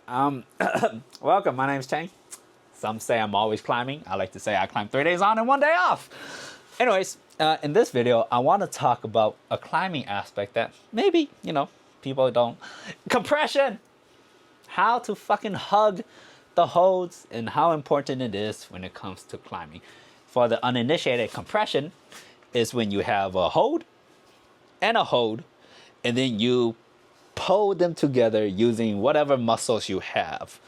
Welcome, my name's Chang. Some say I'm always climbing. I like to say I climb 3 days on and 1 day off. Anyways, in this video, I want to talk about a climbing aspect that maybe, people don't. Compression! How to fucking hug the holds and how important it is when it comes to climbing. For the uninitiated, compression is when you have a hold, and then you pull them together using whatever muscles you have.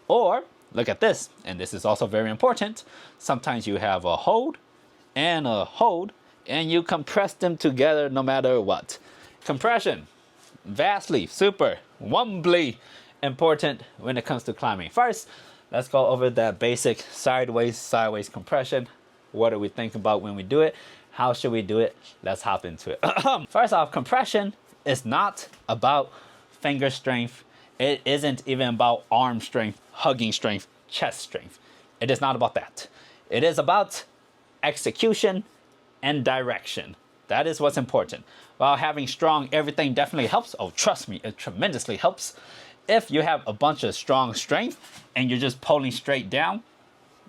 Or look at this, and this is also very important. Sometimes you have a hold, and you compress them together no matter what. Compression, vastly, super, wombly important when it comes to climbing. First, let's go over that basic sideways compression. What do we think about when we do it? How should we do it? Let's hop into it. First off, compression is not about finger strength. It isn't even about arm strength, hugging strength, chest strength. It is not about that. It is about execution and direction. That is what's important. While having strong everything definitely helps, oh, trust me, it tremendously helps. If you have a bunch of strong strength and you're just pulling straight down,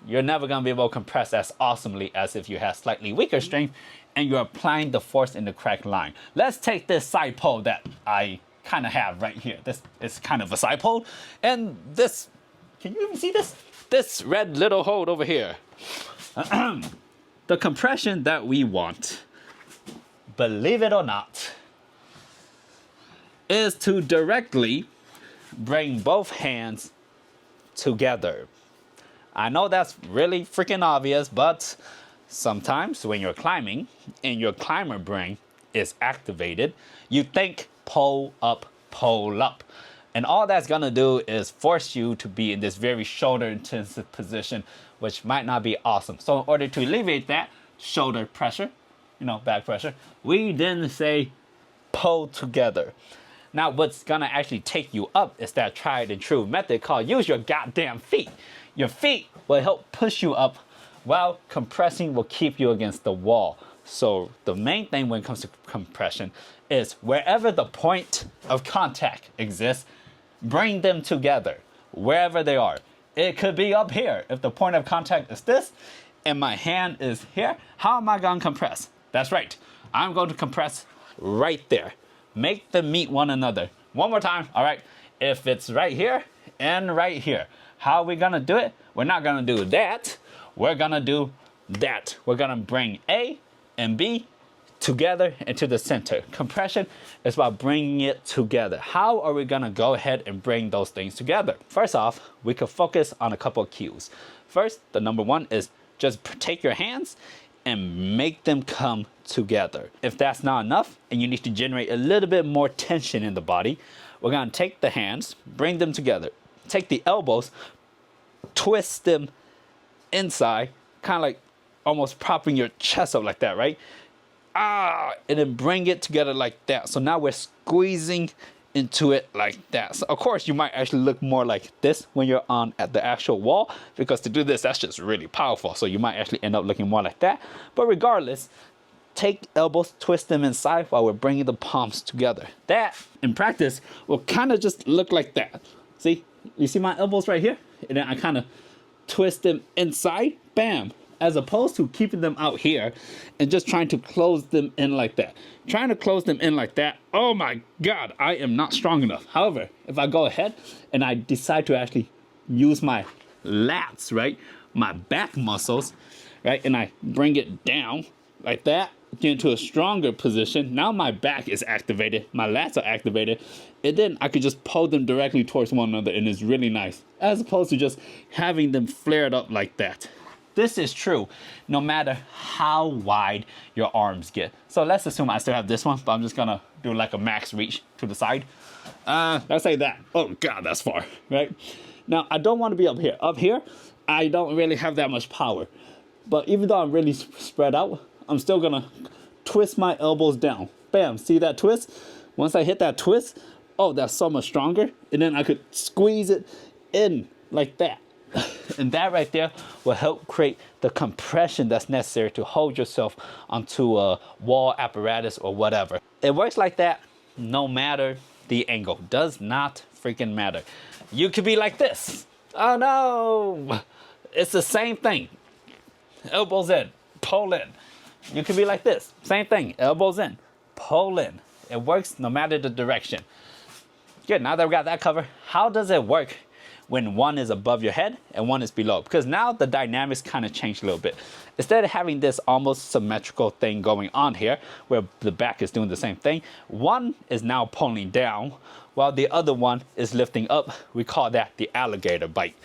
you're never going to be able to compress as awesomely as if you have slightly weaker strength and you're applying the force in the correct line. Let's take this side pull that I kind of have right here. This is kind of a side pull. And this, can you even see this? This red little hold over here. The compression that we want, believe it or not, is to directly bring both hands together. I know that's really freaking obvious, but sometimes when you're climbing and your climber brain is activated, you think pull up. And all that's gonna do is force you to be in this very shoulder intensive position, which might not be awesome. So in order to alleviate that shoulder pressure, back pressure, we then say pull together. Now what's gonna actually take you up is that tried and true method called use your goddamn feet. Your feet will help push you up while compressing will keep you against the wall. So the main thing when it comes to compression is wherever the point of contact exists, bring them together wherever they are. It could be up here. If the point of contact is this and my hand is here, how am I going to compress? That's right. I'm going to compress right there. Make them meet one another. One more time. All right. If it's right here and right here, how are we going to do it? We're not going to do that. We're going to do that. We're going to bring A and B together into the center. Compression is about bringing it together. How are we going to go ahead and bring those things together? First off, we could focus on a couple of cues. First, the number one is just take your hands and make them come together. If that's not enough and you need to generate a little bit more tension in the body, we're going to take the hands, bring them together. Take the elbows, twist them inside, kind of like almost propping your chest up like that, right? And then bring it together like that. So now we're squeezing into it like that. So of course, you might actually look more like this when you're on at the actual wall, because to do this, that's just really powerful. So you might actually end up looking more like that. But regardless, take elbows, twist them inside while we're bringing the palms together. That, in practice, will kind of just look like that. See? You see my elbows right here? And then I kind of twist them inside, bam. As opposed to keeping them out here and just trying to close them in like that. Trying to close them in like that, oh my God, I am not strong enough. However, if I go ahead and I decide to actually use my lats, right? My back muscles, right? And I bring it down like that, get into a stronger position. Now my back is activated, my lats are activated, and then I could just pull them directly towards one another, and it's really nice. As opposed to just having them flared up like that. This is true no matter how wide your arms get. So let's assume I still have this one, but I'm just gonna do like a max reach to the side. Let's say that. Oh God, that's far, right? Now I don't want to be up here. Up here, I don't really have that much power. But even though I'm really spread out, I'm still gonna twist my elbows down. Bam, see that twist? Once I hit that twist, oh, that's so much stronger. And then I could squeeze it in like that. And that right there will help create the compression that's necessary to hold yourself onto a wall apparatus or whatever. It works like that no matter the angle. Does not freaking matter. You could be like this. Oh no, it's the same thing. Elbows in, pull in. You could be like this. Same thing, elbows in, pull in. It works no matter the direction. Good, now that we got that covered, how does it work when one is above your head and one is below? Because now the dynamics kind of change a little bit. Instead of having this almost symmetrical thing going on here, where the back is doing the same thing, one is now pulling down, while the other one is lifting up. We call that the alligator bite.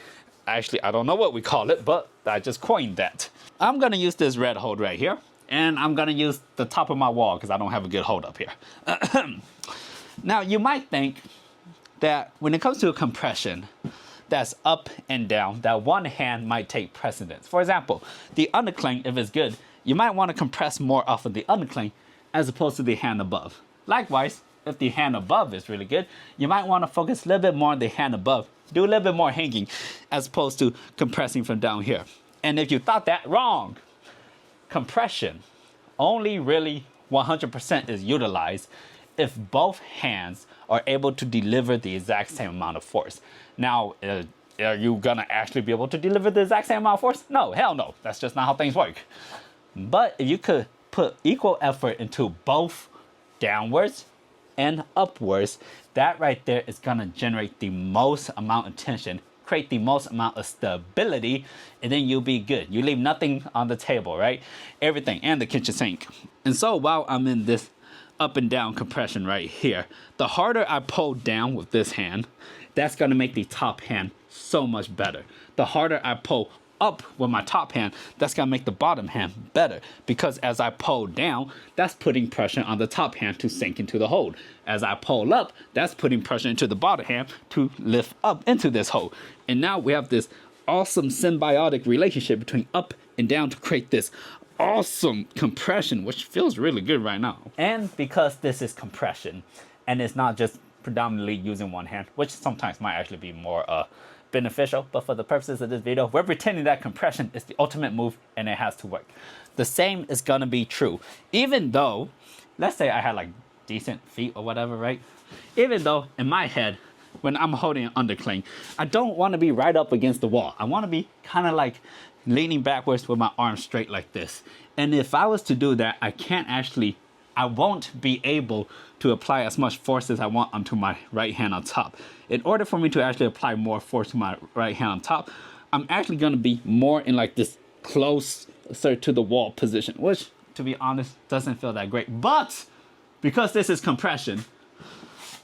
Actually, I don't know what we call it, but I just coined that. I'm gonna use this red hold right here, and I'm gonna use the top of my wall because I don't have a good hold up here. Now, you might think that when it comes to a compression that's up and down, that one hand might take precedence. For example, the undercling, if it's good, you might want to compress more off of the undercling as opposed to the hand above. Likewise, if the hand above is really good, you might want to focus a little bit more on the hand above. Do a little bit more hanging as opposed to compressing from down here. And if you thought that, wrong. Compression only really 100% is utilized if both hands are able to deliver the exact same amount of force. Now, are you gonna actually be able to deliver the exact same amount of force? No, hell no. That's just not how things work. But if you could put equal effort into both downwards and upwards, that right there is gonna generate the most amount of tension, create the most amount of stability, and then you'll be good. You leave nothing on the table, right? Everything, and the kitchen sink. And so while I'm in this up and down compression right here, the harder I pull down with this hand, that's gonna make the top hand so much better. The harder I pull up with my top hand, that's gonna make the bottom hand better, because as I pull down, that's putting pressure on the top hand to sink into the hold. As I pull up, that's putting pressure into the bottom hand to lift up into this hole. And now we have this awesome symbiotic relationship between up and down to create this awesome compression, which feels really good right now. And because this is compression and it's not just predominantly using one hand, which sometimes might actually be more beneficial, but for the purposes of this video, we're pretending that compression is the ultimate move and it has to work. The same is gonna be true. Even though, let's say I had like decent feet or whatever, right? Even though in my head, when I'm holding an undercling, I don't want to be right up against the wall. I want to be kind of like leaning backwards with my arms straight like this. And if I was to do that, I won't be able to apply as much force as I want onto my right hand on top. In order for me to actually apply more force to my right hand on top, I'm actually going to be more in like this closer to the wall position, which to be honest, doesn't feel that great. But because this is compression,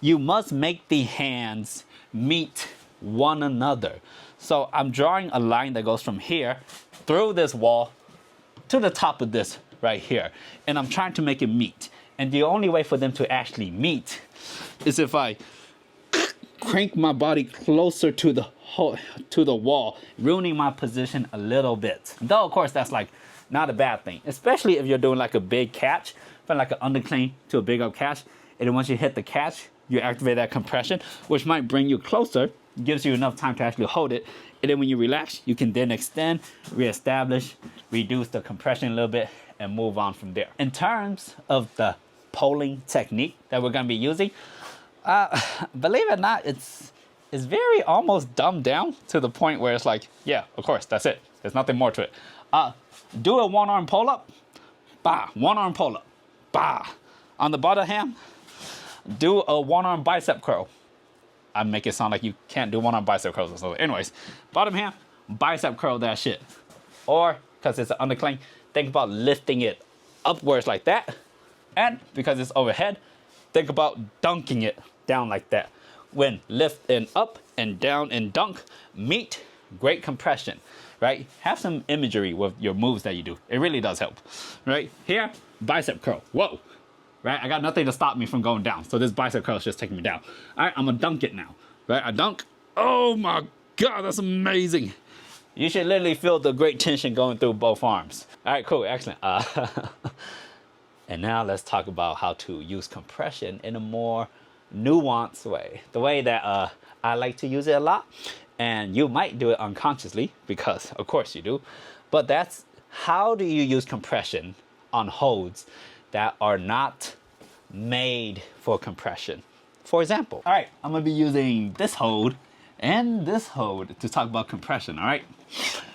you must make the hands meet one another. So I'm drawing a line that goes from here through this wall to the top of this right here. And I'm trying to make it meet. And the only way for them to actually meet is if I crank my body closer to the wall, ruining my position a little bit. Though, of course, that's like not a bad thing, especially if you're doing like a big catch, from like an undercling to a big up catch. And then once you hit the catch, you activate that compression, which might bring you closer, gives you enough time to actually hold it. And then when you relax, you can then extend, reestablish, reduce the compression a little bit, and move on from there. In terms of the polling technique that we're gonna be using, believe it or not, it's very almost dumbed down to the point where it's like, yeah, of course, that's it. There's nothing more to it. Do a one-arm pull-up, bah, one-arm pull-up, bah. On the bottom hand, do a one-arm bicep curl. I make it sound like you can't do one-arm bicep curls or something. Anyways, bottom hand, bicep curl that shit. Or, because it's an undercling, think about lifting it upwards like that. And because it's overhead, think about dunking it down like that. When lift and up and down and dunk meet, great compression, right? Have some imagery with your moves that you do. It really does help, right? Here, bicep curl, whoa. Right, I got nothing to stop me from going down. So this bicep curl is just taking me down. All right, I'm gonna dunk it now. Right, I dunk. Oh my God, that's amazing. You should literally feel the great tension going through both arms. All right, cool, excellent. And now let's talk about how to use compression in a more nuanced way. The way that I like to use it a lot. And you might do it unconsciously because of course you do. But that's how do you use compression on holds that are not made for compression. For example, all right, I'm gonna be using this hold and this hold to talk about compression, all right?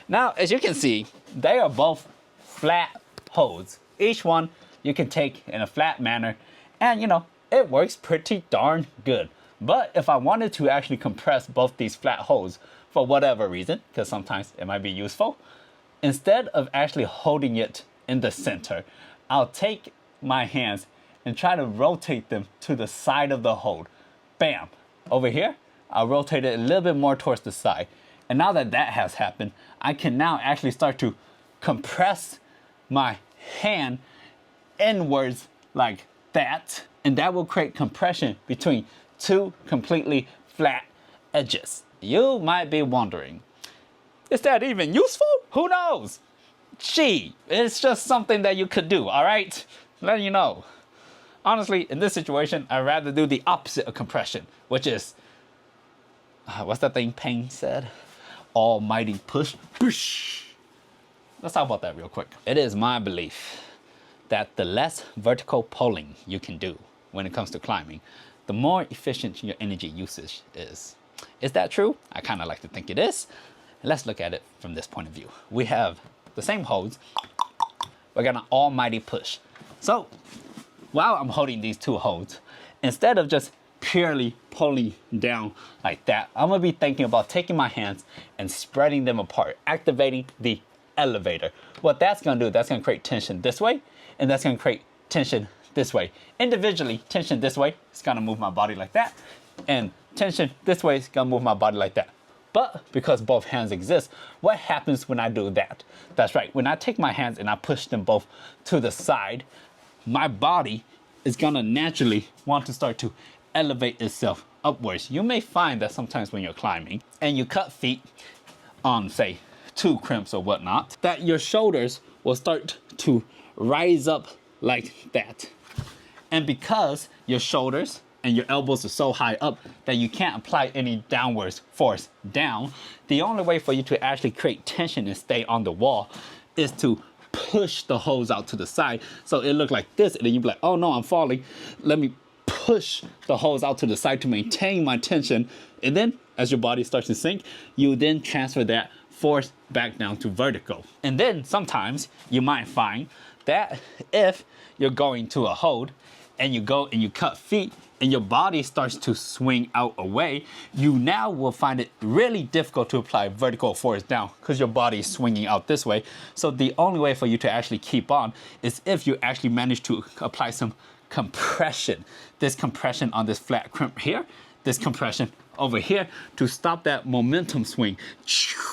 Now, as you can see, they are both flat holds. Each one you can take in a flat manner, and you know, it works pretty darn good. But if I wanted to actually compress both these flat holds for whatever reason, because sometimes it might be useful, instead of actually holding it in the center, I'll take my hands and try to rotate them to the side of the hold. Bam! Over here, I'll rotate it a little bit more towards the side. And now that that has happened, I can now actually start to compress my hand inwards like that. And that will create compression between two completely flat edges. You might be wondering, is that even useful? Who knows? Gee, it's just something that you could do, all right? Letting you know. Honestly, in this situation, I'd rather do the opposite of compression, which is, what's that thing Payne said? Almighty push. Push. Let's talk about that real quick. It is my belief that the less vertical pulling you can do when it comes to climbing, the more efficient your energy usage is. Is that true? I kind of like to think it is. Let's look at it from this point of view. We have the same holds. We're gonna almighty push. So while I'm holding these two holds, instead of just purely pulling down like that, I'm gonna be thinking about taking my hands and spreading them apart, activating the elevator. What that's gonna do, that's gonna create tension this way, and that's gonna create tension this way. Individually, tension this way, it's gonna move my body like that, and tension this way is gonna move my body like that. But because both hands exist, what happens when I do that? That's right, when I take my hands and I push them both to the side, my body is gonna naturally want to start to elevate itself upwards. You may find that sometimes when you're climbing and you cut feet on, say, 2 crimps or whatnot, that your shoulders will start to rise up like that. And because your shoulders and your elbows are so high up that you can't apply any downwards force down, the only way for you to actually create tension and stay on the wall is to push the hose out to the side. So it look like this, and then you be like, oh no, I'm falling. Let me push the hose out to the side to maintain my tension. And then as your body starts to sink, you then transfer that force back down to vertical. And then sometimes you might find that if you're going to a hold and you go and you cut feet and your body starts to swing out away, you now will find it really difficult to apply vertical force down because your body is swinging out this way. So the only way for you to actually keep on is if you actually manage to apply some compression. This compression on this flat crimp here, this compression over here to stop that momentum swing.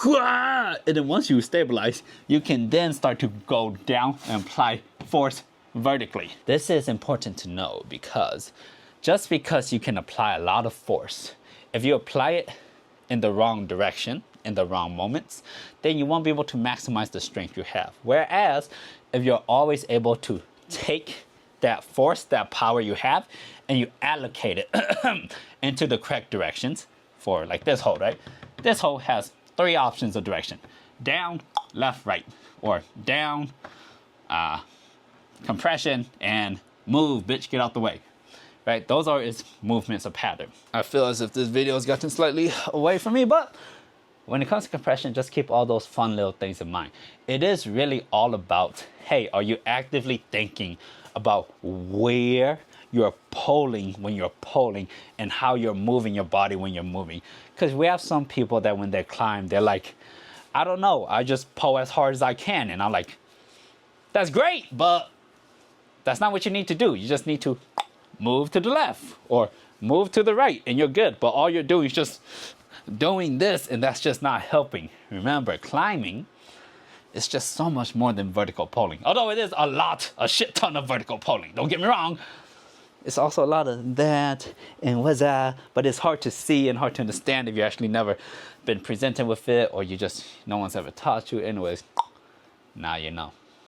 And then once you stabilize, you can then start to go down and apply force vertically. This is important to know because just because you can apply a lot of force, if you apply it in the wrong direction, in the wrong moments, then you won't be able to maximize the strength you have. Whereas if you're always able to take that force, that power you have, and you allocate it into the correct directions, for like this hold, right? This hold has 3 options of direction: down, left, right, or down, compression, and move, bitch, get out the way. Right? Those are its movements of pattern. I feel as if this video has gotten slightly away from me, but when it comes to compression, just keep all those fun little things in mind. It is really all about, hey, are you actively thinking about where you're pulling when you're pulling and how you're moving your body when you're moving? Because we have some people that when they climb, they're like, I don't know, I just pull as hard as I can. And I'm like, that's great, but that's not what you need to do. You just need to move to the left or move to the right and you're good. But all you're doing is just doing this, and that's just not helping. Remember, climbing is just so much more than vertical pulling. Although it is a shit ton of vertical pulling, don't get me wrong. It's also a lot of that and what's that, but it's hard to see and hard to understand if you actually never been presented with it or no one's ever taught you. Anyways, now you know.